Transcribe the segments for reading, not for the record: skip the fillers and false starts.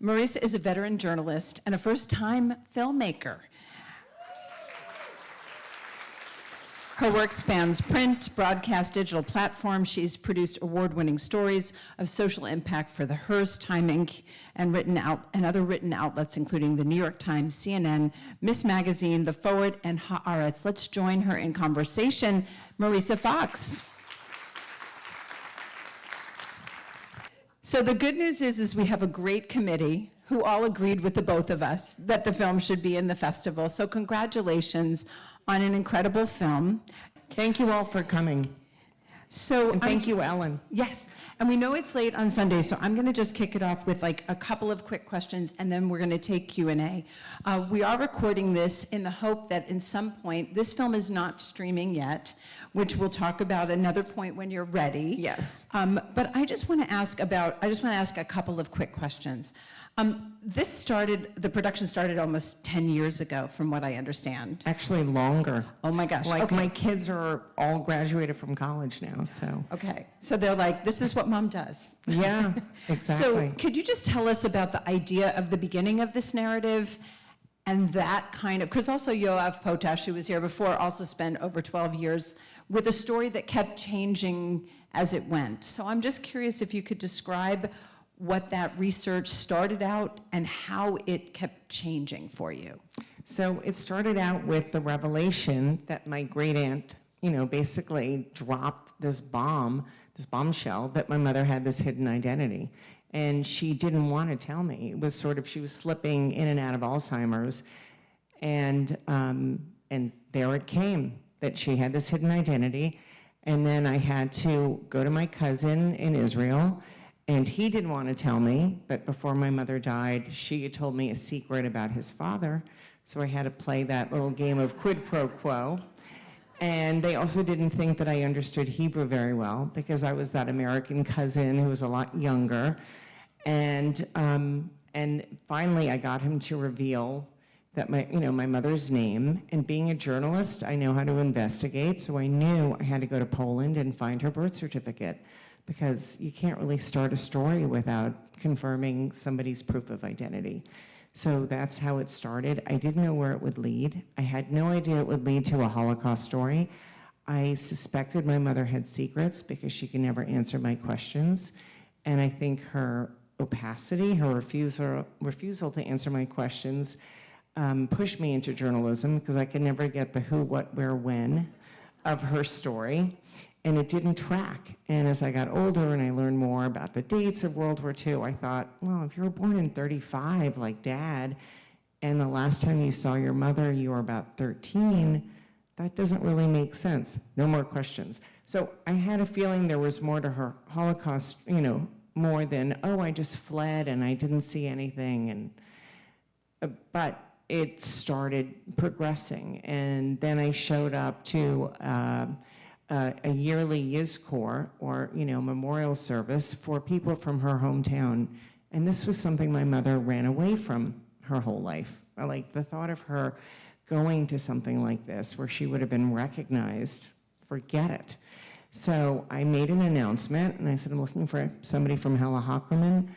Marisa is a veteran journalist and a first-time filmmaker. Her work spans print, broadcast, digital platforms. She's produced award-winning stories of social impact for the Hearst, Time Inc., and other written outlets, including the New York Times, CNN, Miss Magazine, the Forward and Haaretz. Let's join her in conversation, Marisa Fox. So the good news is we have a great committee who all agreed with the both of us that the film should be in the festival. So congratulations on an incredible film. Thank you all for coming. So and thank you, Ellen. Yes, and we know it's late on Sunday, so I'm gonna just kick it off with like a couple of quick questions, and then we're gonna take Q&A. We are recording this in the hope that in some point, this film is not streaming yet, which we'll talk about another point when you're ready. Yes. But I just wanna ask a couple of quick questions. The production started almost 10 years ago, from what I understand. Actually longer. Oh my gosh, Like okay. my kids are all graduated from college now, so. Okay, so they're like, this is what mom does. Yeah, exactly. So could you just tell us about the idea of the beginning of this narrative and that kind of, because also Yoav Potash, who was here before, also spent over 12 years with a story that kept changing as it went. So I'm just curious if you could describe what that research started out and how it kept changing for you. So it started out with the revelation that my great aunt, basically dropped this bombshell that my mother had this hidden identity. And she didn't want to tell me. It was sort of, she was slipping in and out of Alzheimer's. And there it came, that she had this hidden identity. And then I had to go to my cousin in Israel, and he didn't want to tell me, but before my mother died, she had told me a secret about his father. So I had to play that little game of quid pro quo. And they also didn't think that I understood Hebrew very well, because I was that American cousin who was a lot younger. And finally I got him to reveal that my mother's name. And being a journalist, I know how to investigate, so I knew I had to go to Poland and find her birth certificate, because you can't really start a story without confirming somebody's proof of identity. So that's how it started. I didn't know where it would lead. I had no idea it would lead to a Holocaust story. I suspected my mother had secrets because she could never answer my questions. And I think her opacity, her refusal to answer my questions pushed me into journalism, because I could never get the who, what, where, when of her story. And it didn't track. And as I got older and I learned more about the dates of World War II, I thought, well, if you were born in 35, like Dad, and the last time you saw your mother, you were about 13, that doesn't really make sense. No more questions. So I had a feeling there was more to her Holocaust, more than, oh, I just fled and I didn't see anything. But it started progressing. And then I showed up to a yearly Yizkor, or memorial service for people from her hometown. And this was something my mother ran away from her whole life. Like the thought of her going to something like this where she would have been recognized, forget it. So I made an announcement and I said, I'm looking for somebody from Hella Hockerman,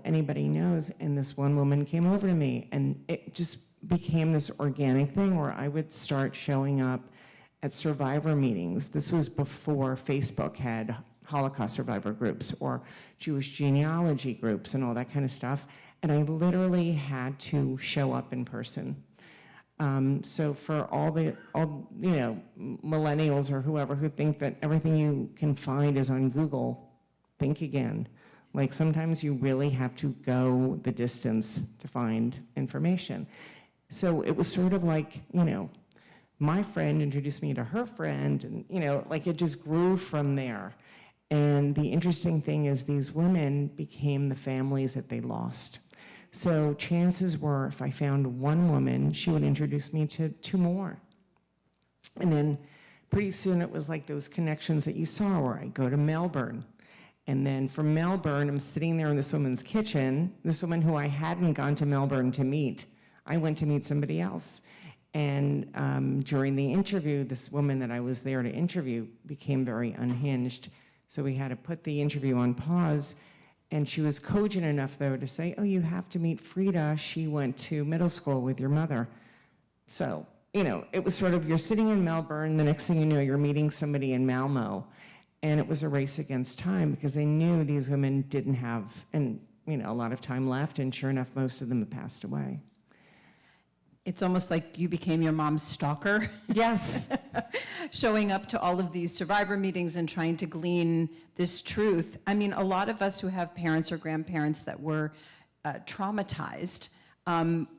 anybody knows. And this one woman came over to me, and it just became this organic thing where I would start showing up at survivor meetings. This was before Facebook had Holocaust survivor groups or Jewish genealogy groups and all that kind of stuff. And I literally had to show up in person. So for all millennials or whoever who think that everything you can find is on Google, think again. Like sometimes you really have to go the distance to find information. So it was sort of like, my friend introduced me to her friend, and like it just grew from there. And the interesting thing is these women became the families that they lost. So chances were, if I found one woman, she would introduce me to two more. And then pretty soon it was like those connections that you saw, where I go to Melbourne. And then from Melbourne, I'm sitting there in this woman's kitchen, this woman who I hadn't gone to Melbourne to meet. I went to meet somebody else. And during the interview, this woman that I was there to interview became very unhinged. So we had to put the interview on pause. And she was cogent enough, though, to say, oh, you have to meet Frida. She went to middle school with your mother. So, you know, it was sort of, you're sitting in Melbourne, the next thing you know, you're meeting somebody in Malmo. And it was a race against time because they knew these women didn't have, and, you know, a lot of time left. And sure enough, most of them had passed away. It's almost like you became your mom's stalker. Yes. Showing up to all of these survivor meetings and trying to glean this truth. I mean, a lot of us who have parents or grandparents that were traumatized,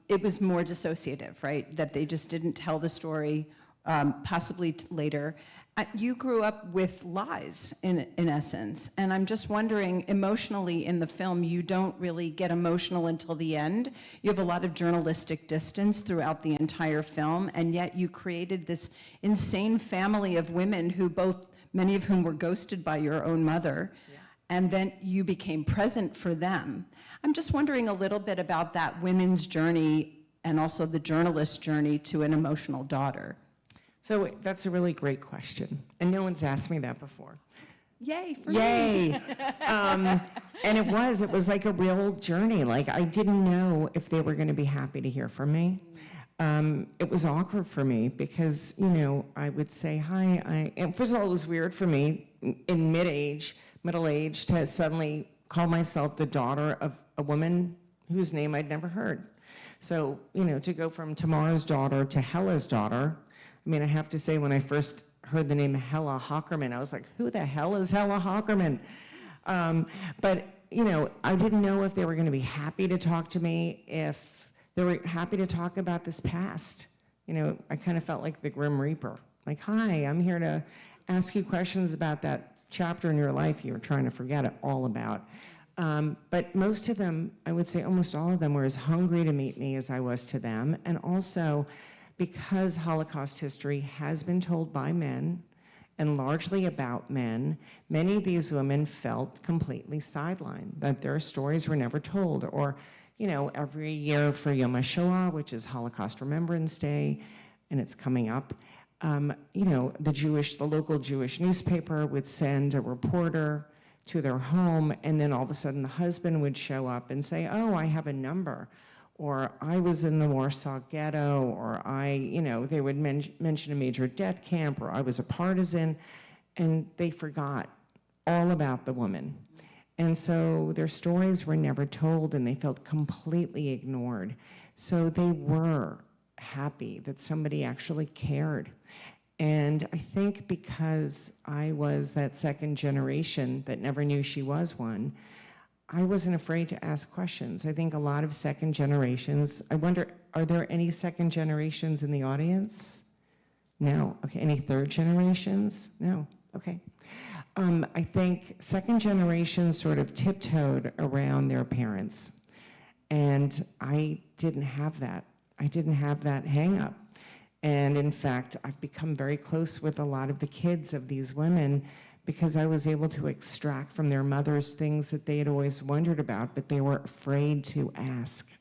it was more dissociative, right? That they just didn't tell the story, possibly later. You grew up with lies, in essence, and I'm just wondering, emotionally in the film, you don't really get emotional until the end. You have a lot of journalistic distance throughout the entire film, and yet you created this insane family of women who many of whom were ghosted by your own mother, and then you became present for them. I'm just wondering a little bit about that women's journey and also the journalist's journey to an emotional daughter. So that's a really great question, and no one's asked me that before. Yay for Yay! me. And it was like a real journey. Like, I didn't know if they were going to be happy to hear from me. It was awkward for me because, you know, I would say hi. And first of all, it was weird for me in middle age, to suddenly call myself the daughter of a woman whose name I'd never heard. So, you know, to go from Tamara's daughter to Hella's daughter. I mean, I have to say, when I first heard the name Hella Hockerman, I was like, who the hell is Hella Hockerman? But, you know, I didn't know if they were going to be happy to talk to me, if they were happy to talk about this past. You know, I kind of felt like the Grim Reaper. Like, hi, I'm here to ask you questions about that chapter in your life you were trying to forget it all about. But most of them, I would say almost all of them, were as hungry to meet me as I was to them. And also, because Holocaust history has been told by men and largely about men, many of these women felt completely sidelined, that their stories were never told. Or, you know, every year for Yom HaShoah, which is Holocaust Remembrance Day, and it's coming up, you know, the local Jewish newspaper would send a reporter to their home, and then all of a sudden the husband would show up and say, oh, I have a number. Or I was in the Warsaw Ghetto, or they would mention a major death camp, or I was a partisan, and they forgot all about the woman. And so their stories were never told, and they felt completely ignored. So they were happy that somebody actually cared. And I think because I was that second generation that never knew she was one, I wasn't afraid to ask questions. I think a lot of second generations, I wonder, are there any second generations in the audience? No. Okay, any third generations? No. Okay. I think second generations sort of tiptoed around their parents. And I didn't have that. I didn't have that hang up. And in fact, I've become very close with a lot of the kids of these women because I was able to extract from their mothers things that they had always wondered about, but they were afraid to ask.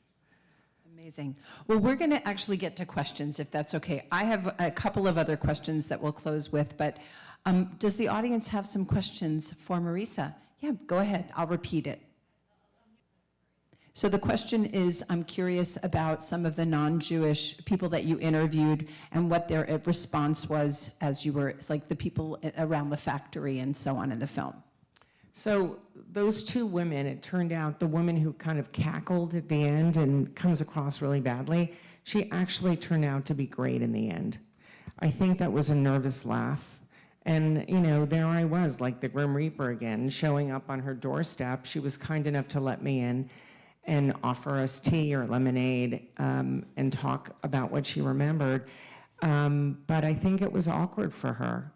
Amazing. Well, we're going to actually get to questions, if that's okay. I have a couple of other questions that we'll close with, but does the audience have some questions for Marisa? Yeah, go ahead. I'll repeat it. So the question is, I'm curious about some of the non-Jewish people that you interviewed and what their response was as you were, like the people around the factory and so on in the film. So those two women, it turned out the woman who kind of cackled at the end and comes across really badly, she actually turned out to be great in the end. I think that was a nervous laugh. And, you know, there I was, like the Grim Reaper again, showing up on her doorstep. She was kind enough to let me in and offer us tea or lemonade and talk about what she remembered. But I think it was awkward for her.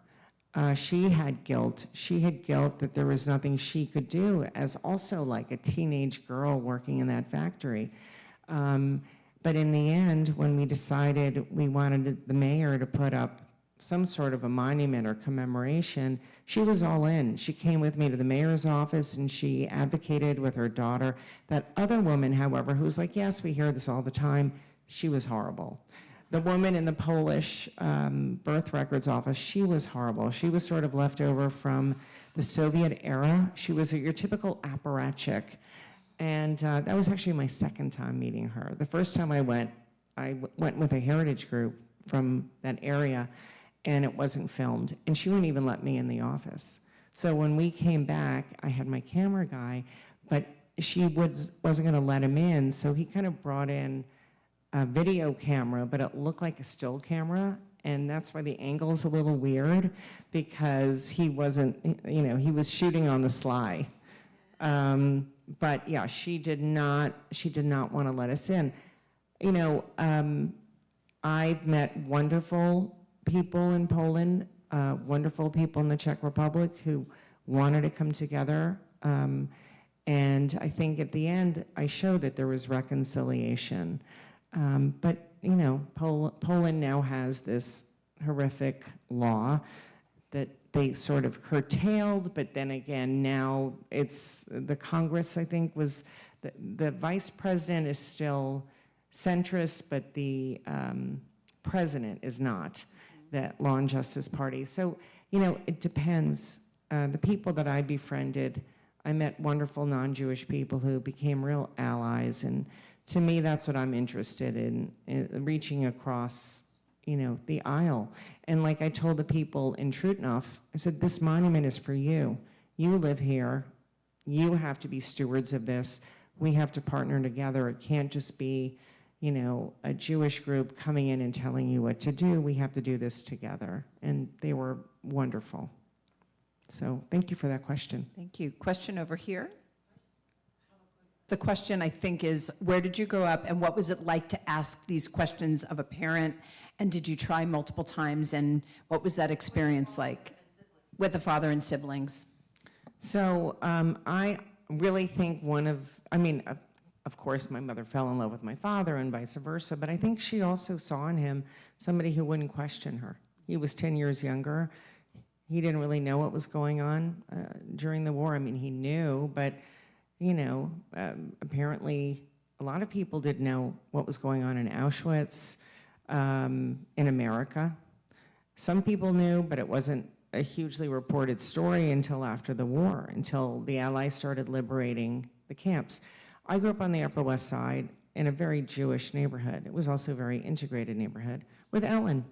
She had guilt. She had guilt that there was nothing she could do as also like a teenage girl working in that factory. But in the end, when we decided we wanted the mayor to put up some sort of a monument or commemoration, she was all in. She came with me to the mayor's office and she advocated with her daughter. That other woman, however, who was like, yes, we hear this all the time, she was horrible. the woman in the Polish birth records office, she was horrible. She was sort of left over from the Soviet era. She was your typical apparatchik. And that was actually my second time meeting her. The first time I went with a heritage group from that area, and it wasn't filmed. And she wouldn't even let me in the office. So when we came back, I had my camera guy, but she wasn't gonna let him in, so he kind of brought in a video camera, but it looked like a still camera, and that's why the angle's a little weird, because he wasn't, he was shooting on the sly. But yeah, she did not want to let us in. I've met wonderful people in Poland, wonderful people in the Czech Republic who wanted to come together. And I think at the end, I showed that there was reconciliation. But Poland now has this horrific law that they sort of curtailed, but then again, now it's the Congress, I think, was, the vice president is still centrist, but the president is not, that Law and Justice Party. So, it depends. The people that I befriended, I met wonderful non-Jewish people who became real allies, and to me, that's what I'm interested in reaching across, the aisle. And like I told the people in Trutnov, I said, this monument is for you. You live here. You have to be stewards of this. We have to partner together. It can't just be, a Jewish group coming in and telling you what to do. We have to do this together. And they were wonderful. So thank you for that question. Thank you. Question over here. The question, I think, is where did you grow up and what was it like to ask these questions of a parent? And did you try multiple times? And what was that experience like with the father and siblings? So I really think of course, my mother fell in love with my father and vice versa, but I think she also saw in him somebody who wouldn't question her. He was 10 years younger. He didn't really know what was going on during the war. I mean, he knew, but apparently a lot of people didn't know what was going on in Auschwitz, in America. Some people knew, but it wasn't a hugely reported story until after the war, until the Allies started liberating the camps. I grew up on the Upper West Side in a very Jewish neighborhood. It was also a very integrated neighborhood with Ellen.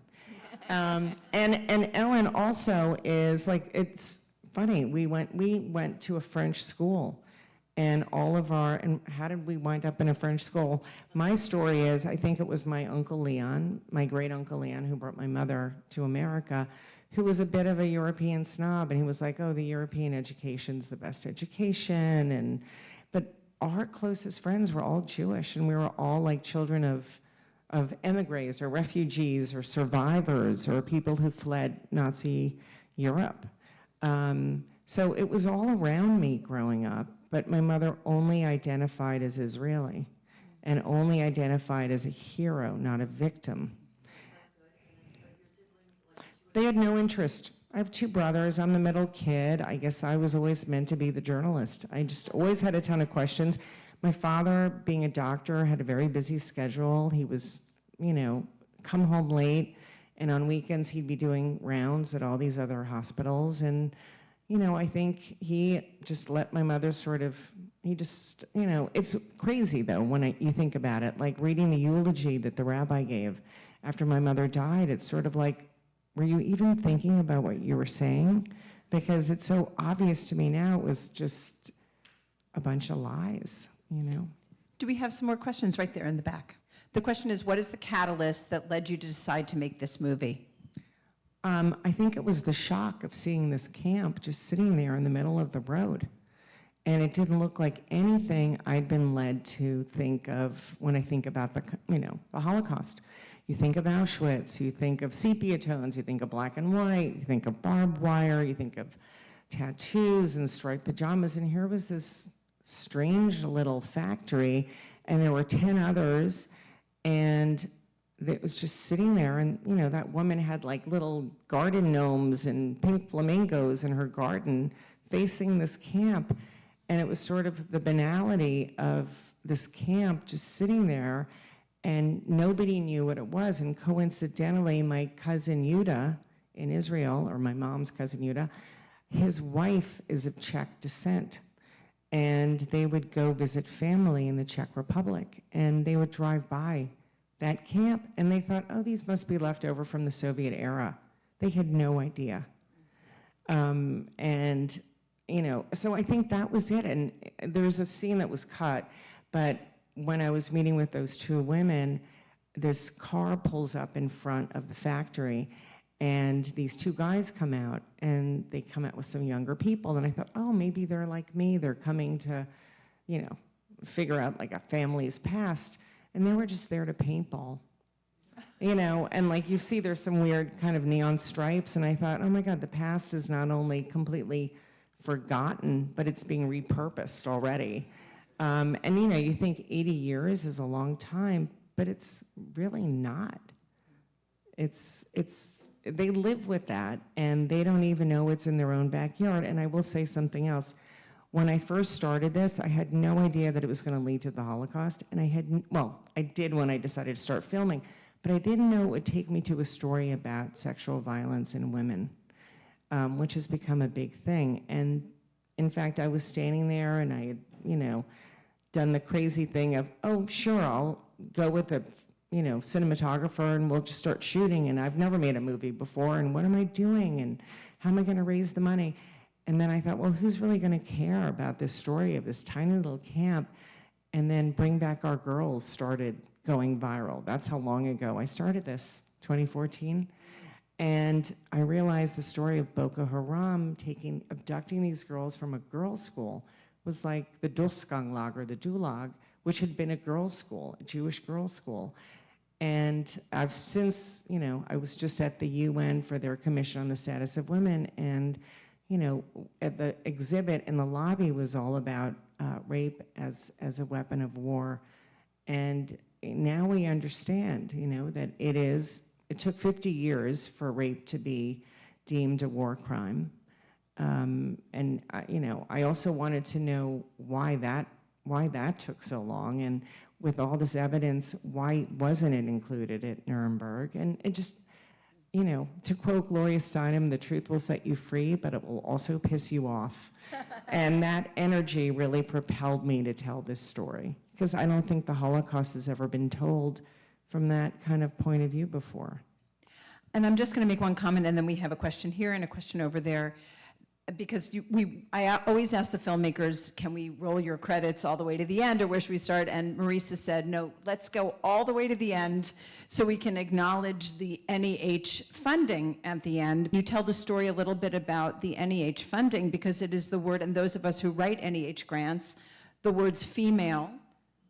And Ellen also is like, it's funny, we went to a French school. And and how did we wind up in a French school? My story is, I think it was my Uncle Leon, my great Uncle Leon, who brought my mother to America, who was a bit of a European snob, and he was like, oh, the European education's the best education, but our closest friends were all Jewish, and we were all like children of emigres or refugees or survivors or people who fled Nazi Europe. So it was all around me growing up. But my mother only identified as Israeli and only identified as a hero, not a victim. They had no interest. I have two brothers. I'm the middle kid. I guess I was always meant to be the journalist. I just always had a ton of questions. My father, being a doctor, had a very busy schedule. He was, come home late, and on weekends he'd be doing rounds at all these other hospitals. And I think he just let my mother it's crazy though when you think about it, like reading the eulogy that the rabbi gave after my mother died, it's sort of like, were you even thinking about what you were saying? Because it's so obvious to me now, it was just a bunch of lies, Do we have some more questions right there in the back? The question is, what is the catalyst that led you to decide to make this movie? I think it was the shock of seeing this camp just sitting there in the middle of the road. And it didn't look like anything I'd been led to think of when I think about the Holocaust. You think of Auschwitz, you think of sepia tones, you think of black and white, you think of barbed wire, you think of tattoos and striped pajamas, and here was this strange little factory, and there were 10 others, and it was just sitting there, and that woman had like little garden gnomes and pink flamingos in her garden facing this camp, and it was sort of the banality of this camp just sitting there, and nobody knew what it was. And coincidentally, my cousin Yuda in Israel, or my mom's cousin Yuda, his wife is of Czech descent. And they would go visit family in the Czech Republic, and they would drive by that camp, and they thought, oh, these must be left over from the Soviet era. They had no idea. And, you know, so I think that was it. And there's a scene that was cut, but when I was meeting with those two women, this car pulls up in front of the factory, and these two guys come out, and they come out with some younger people, and I thought, oh, maybe they're like me. They're coming to, you know, figure out like a family's past, and they were just there to paintball. You know, and like you see, there's some weird kind of neon stripes, and I thought, oh my God, the past is not only completely forgotten, but it's being repurposed already. And you know, you think 80 years is a long time, but it's really not. They live with that, and they don't even know it's in their own backyard. And I will say something else. When I first started this, I had no idea that it was going to lead to the Holocaust, and I did when I decided to start filming, but I didn't know it would take me to a story about sexual violence in women, which has become a big thing. And in fact, I was standing there, and I had, you know, done the crazy thing of, oh, sure, I'll go with a, you know, cinematographer, and we'll just start shooting, and I've never made a movie before, and what am I doing, and how am I going to raise the money? And then I thought, well, who's really going to care about this story of this tiny little camp? And then Bring Back Our Girls started going viral. That's how long ago I started this, 2014. And I realized the story of Boko Haram abducting these girls from a girls' school was like the Durchganglager, the Gulag, which had been a girls' school, a Jewish girls' school. And I've since, you know, I was just at the UN for their Commission on the Status of Women, and, you know, at the exhibit in the lobby was all about rape as a weapon of war. And now we understand, you know, that it took 50 years for rape to be deemed a war crime. And, you know, I also wanted to know why that took so long, and with all this evidence, why wasn't it included at Nuremberg? And it just, you know, to quote Gloria Steinem, the truth will set you free, but it will also piss you off. And that energy really propelled me to tell this story, because I don't think the Holocaust has ever been told from that kind of point of view before. And I'm just going to make one comment, and then we have a question here and a question over there. Because I always ask the filmmakers, can we roll your credits all the way to the end, or where should we start? And Marisa said, no, let's go all the way to the end so we can acknowledge the NEH funding at the end. You tell the story a little bit about the NEH funding, because it is the word, and those of us who write NEH grants, the words female,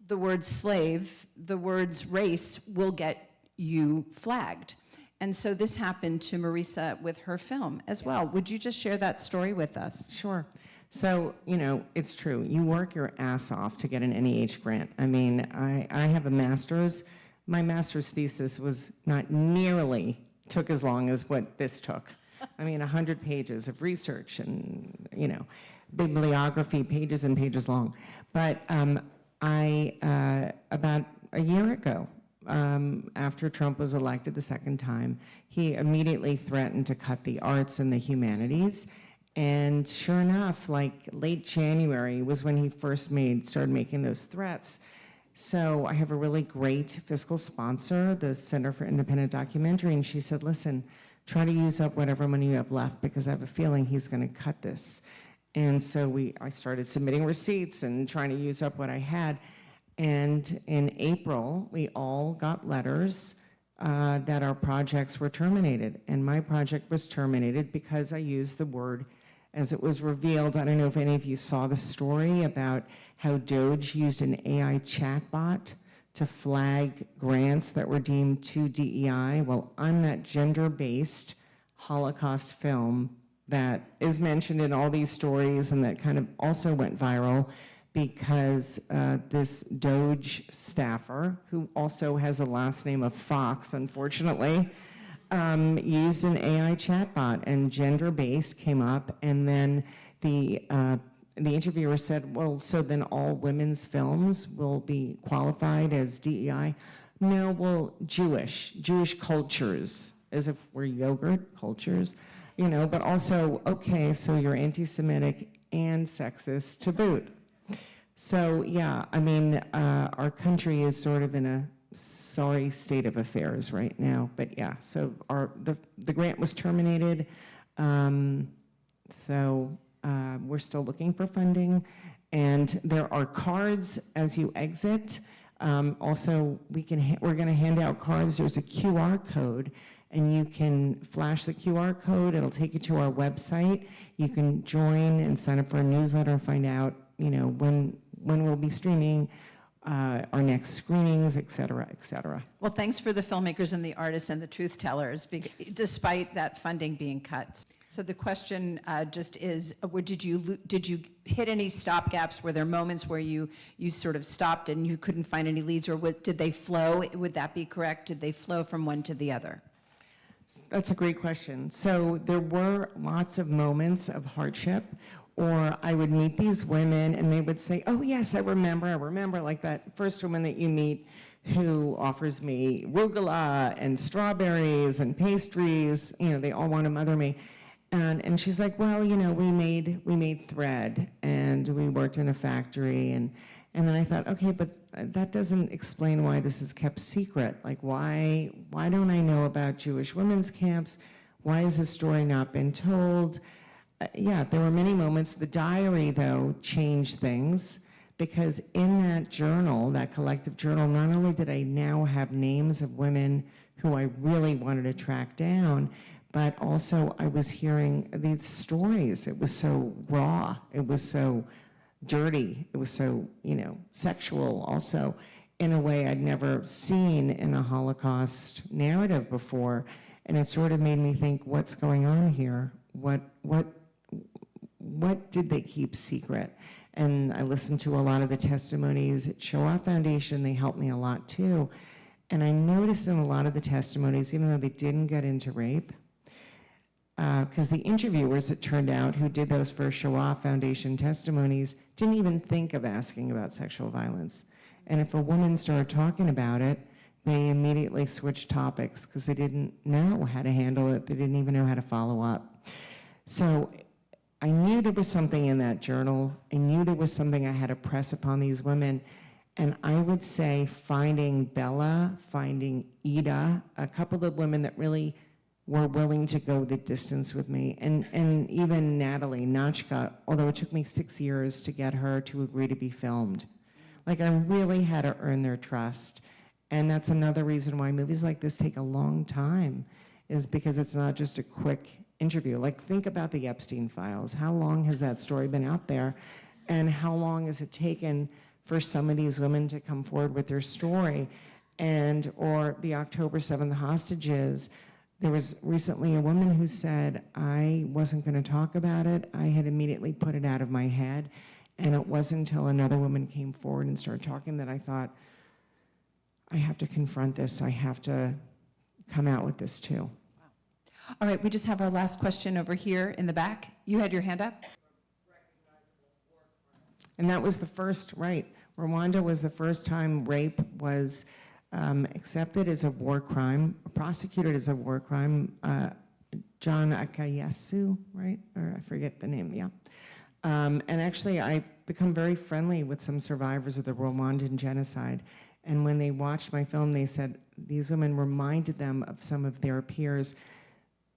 the words slave, the words race will get you flagged. And so this happened to Marisa with her film as well. Would you just share that story with us? Sure. So, you know, it's true. You work your ass off to get an NEH grant. I mean, I have a master's. My master's thesis was not nearly took as long as what this took. I mean, 100 pages of research and, you know, bibliography, pages and pages long. But about a year ago, after Trump was elected the second time, he immediately threatened to cut the arts and the humanities. And sure enough, like late January was when he first started making those threats. So I have a really great fiscal sponsor, the Center for Independent Documentary, and she said, listen, try to use up whatever money you have left, because I have a feeling he's going to cut this. And so I started submitting receipts and trying to use up what I had. And in April, we all got letters that our projects were terminated. And my project was terminated because I used the word, as it was revealed. I don't know if any of you saw the story about how DOGE used an AI chatbot to flag grants that were deemed too DEI. Well, I'm that gender-based Holocaust film that is mentioned in all these stories and that kind of also went viral, because this DOGE staffer, who also has a last name of Fox, unfortunately, used an AI chatbot, and gender-based came up, and then the interviewer said, well, so then all women's films will be qualified as DEI? No, well, Jewish cultures, as if we're yogurt cultures, but also, okay, so you're anti-Semitic and sexist to boot. So, yeah, I mean, our country is sort of in a sorry state of affairs right now. But yeah, so the grant was terminated. So we're still looking for funding. And there are cards as you exit. Also, we're going to hand out cards. There's a QR code, and you can flash the QR code. It'll take you to our website. You can join and sign up for a newsletter and find out, when we'll be streaming, our next screenings, et cetera, et cetera. Well, thanks for the filmmakers and the artists and the truth tellers, despite that funding being cut. So the question just is, did you hit any stop gaps? Were there moments where you sort of stopped and you couldn't find any leads, or did they flow? Would that be correct? Did they flow from one to the other? That's a great question. So there were lots of moments of hardship, or I would meet these women and they would say, oh yes, I remember, like that first woman that you meet who offers me arugula and strawberries and pastries, they all want to mother me. And she's like, well, we made thread and we worked in a factory, and then I thought, okay, but that doesn't explain why this is kept secret. Like, why don't I know about Jewish women's camps? Why has this story not been told? Yeah, there were many moments. The diary, though, changed things, because in that journal, that collective journal, not only did I now have names of women who I really wanted to track down, but also I was hearing these stories. It was so raw. It was so dirty. It was so, sexual also, in a way I'd never seen in a Holocaust narrative before. And it sort of made me think, what's going on here? What did they keep secret? And I listened to a lot of the testimonies at Shoah Foundation. They helped me a lot too. And I noticed in a lot of the testimonies, even though they didn't get into rape, because the interviewers, it turned out, who did those first Shoah Foundation testimonies didn't even think of asking about sexual violence. And if a woman started talking about it, they immediately switched topics because they didn't know how to handle it. They didn't even know how to follow up. So I knew there was something in that journal. I knew there was something I had to press upon these women. And I would say finding Bella, finding Ida, a couple of women that really were willing to go the distance with me, and even Natalie Nachka, although it took me 6 years to get her to agree to be filmed. Like, I really had to earn their trust. And that's another reason why movies like this take a long time, is because it's not just a quick interview. Like, think about the Epstein files. How long has that story been out there? And how long has it taken for some of these women to come forward with their story? Or the October 7th hostages. There was recently a woman who said, I wasn't going to talk about it. I had immediately put it out of my head. And it wasn't until another woman came forward and started talking that I thought, I have to confront this. I have to come out with this too. Wow. All right, we just have our last question over here in the back. You had your hand up? And that was the first, right. Rwanda was the first time rape was accepted as a war crime, prosecuted as a war crime. John Akayesu, right? Or I forget the name, yeah. And actually, I become very friendly with some survivors of the Rwandan genocide. And when they watched my film, they said these women reminded them of some of their peers,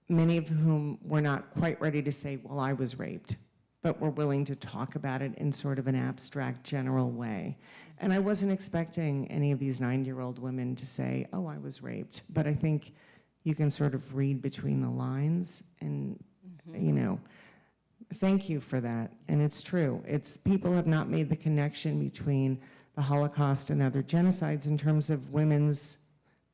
many of whom were not quite ready to say, well, I was raped, but were willing to talk about it in sort of an abstract, general way. And I wasn't expecting any of these 90-year-old women to say, oh, I was raped. But I think you can sort of read between the lines and, thank you for that. And it's true. People have not made the connection between the Holocaust and other genocides in terms of women's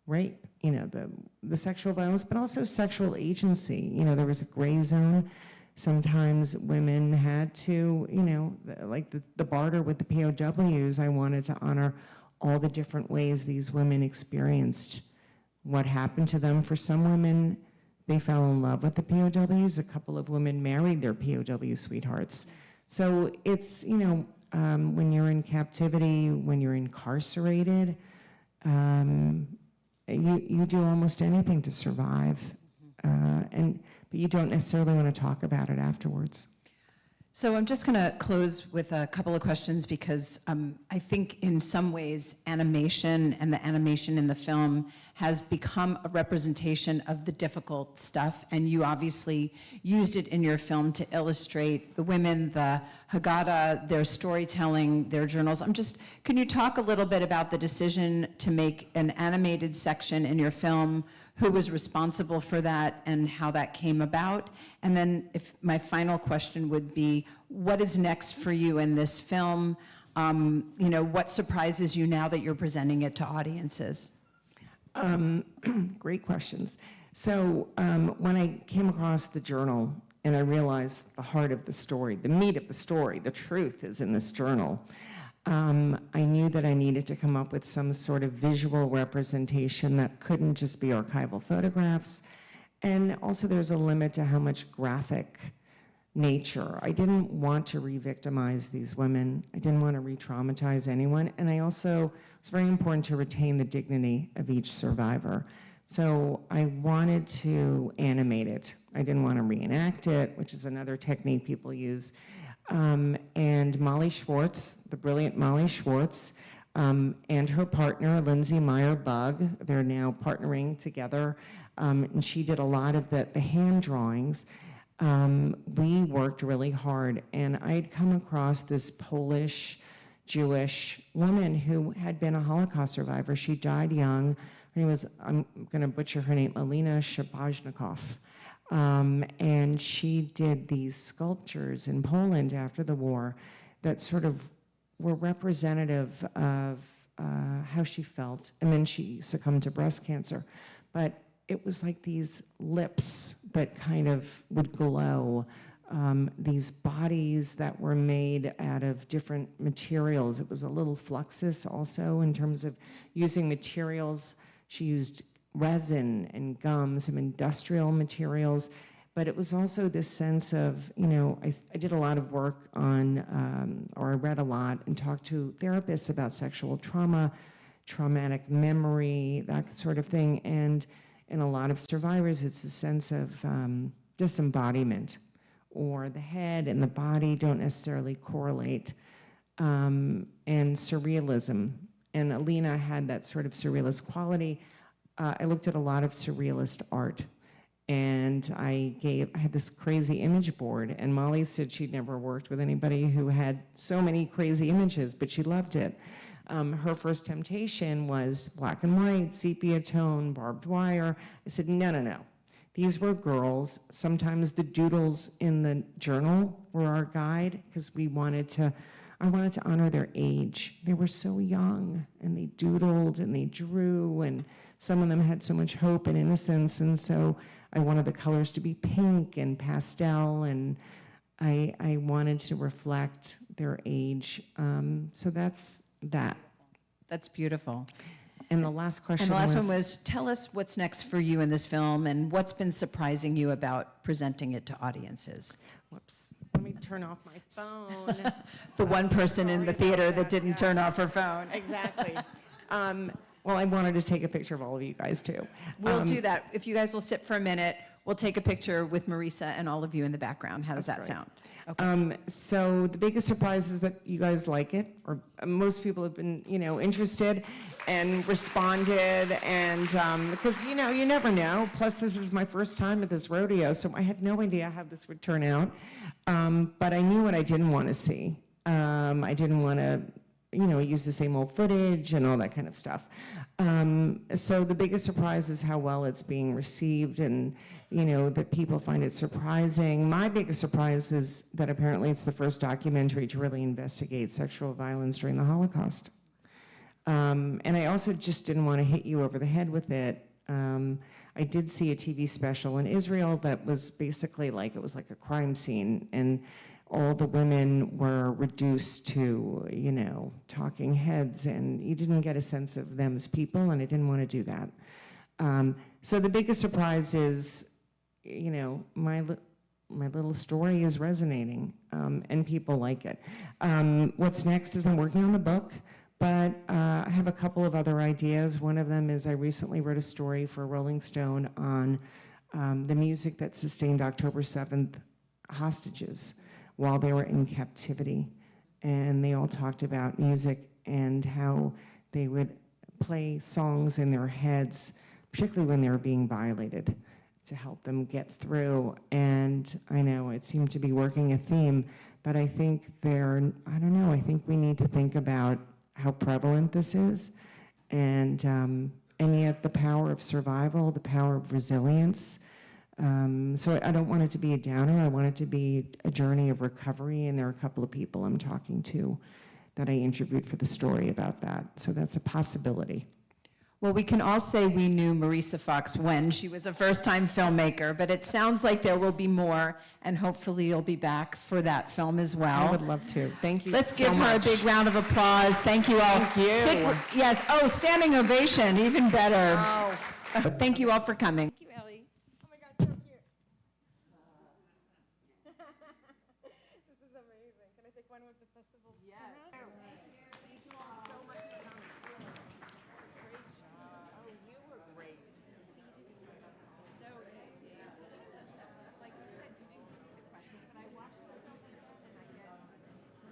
rape, the sexual violence, but also sexual agency. There was a gray zone. Sometimes women had to, like the barter with the POWs, I wanted to honor all the different ways these women experienced what happened to them. For some women, they fell in love with the POWs. A couple of women married their POW sweethearts. So it's, when you're in captivity, when you're incarcerated, you do almost anything to survive, but you don't necessarily want to talk about it afterwards. So I'm just going to close with a couple of questions because I think in some ways animation and the animation in the film has become a representation of the difficult stuff, and you obviously used it in your film to illustrate the women, the Haggadah, their storytelling, their journals. Can you talk a little bit about the decision to make an animated section in your film? Who was responsible for that and how that came about? And then if my final question would be, what is next for you in this film? What surprises you now that you're presenting it to audiences? Great questions. So when I came across the journal and I realized the heart of the story, the meat of the story, the truth is in this journal, I knew that I needed to come up with some sort of visual representation that couldn't just be archival photographs. And also there's a limit to how much graphic nature. I didn't want to re-victimize these women. I didn't want to re-traumatize anyone. And I also, it's very important to retain the dignity of each survivor. So I wanted to animate it. I didn't want to reenact it, which is another technique people use. And Molly Schwartz, the brilliant Molly Schwartz, and her partner, Lindsay Meyer-Bugg, they're now partnering together, and she did a lot of the hand drawings. We worked really hard, and I had come across this Polish Jewish woman who had been a Holocaust survivor. She died young. Her name was, I'm going to butcher her name, Alina Shabajnikow. And she did these sculptures in Poland after the war that sort of were representative of how she felt. And then she succumbed to breast cancer. But it was like these lips that kind of would glow, these bodies that were made out of different materials. It was a little fluxus also in terms of using materials. She used resin and gum, some industrial materials, but it was also this sense of, I did a lot of work on, or I read a lot and talked to therapists about sexual trauma, traumatic memory, that sort of thing, and in a lot of survivors, it's a sense of disembodiment, or the head and the body don't necessarily correlate, and surrealism. And Alina had that sort of surrealist quality. I looked at a lot of surrealist art, and I had this crazy image board, and Molly said she'd never worked with anybody who had so many crazy images, but she loved it. Her first temptation was black and white, sepia tone, barbed wire. I said, no. These were girls. Sometimes the doodles in the journal were our guide, because I wanted to honor their age. They were so young, and they doodled and they drew, and some of them had so much hope and innocence, and so I wanted the colors to be pink and pastel, and I wanted to reflect their age. So that's that. That's beautiful. And the last question one was, tell us what's next for you in this film and what's been surprising you about presenting it to audiences. Whoops. Let me turn off my phone. The one person in the theater that didn't turn off her phone. Exactly. Well, I wanted to take a picture of all of you guys, too. We'll do that. If you guys will sit for a minute, we'll take a picture with Marisa and all of you in the background. How does that sound? Okay. So the biggest surprise is that you guys like it, or most people have been, interested and responded, and because, you never know. Plus, this is my first time at this rodeo, so I had no idea how this would turn out. But I knew what I didn't want to see. I didn't want to, use the same old footage and all that kind of stuff. So the biggest surprise is how well it's being received, and that people find it surprising. My biggest surprise is that apparently it's the first documentary to really investigate sexual violence during the Holocaust. And I also just didn't want to hit you over the head with it. I did see a TV special in Israel that was basically it was like a crime scene, and all the women were reduced to, talking heads, and you didn't get a sense of them as people, and I didn't want to do that. So the biggest surprise is, my little story is resonating, and people like it. What's next is I'm working on the book. But I have a couple of other ideas. One of them is I recently wrote a story for Rolling Stone on the music that sustained October 7th hostages while they were in captivity. And they all talked about music and how they would play songs in their heads, particularly when they were being violated, to help them get through. And I know it seemed to be working a theme, but I think I don't know, I think we need to think about how prevalent this is, and yet the power of survival, the power of resilience. So I don't want it to be a downer, I want it to be a journey of recovery, and there are a couple of people I'm talking to that I interviewed for the story about that, so that's a possibility. Well, we can all say we knew Marisa Fox when she was a first-time filmmaker, but it sounds like there will be more, and hopefully you'll be back for that film as well. I would love to. Thank you Let's so give her much. a big round of applause. Thank you all. Thank you. Yes. Oh, standing ovation, even better. Oh. Thank you all for coming.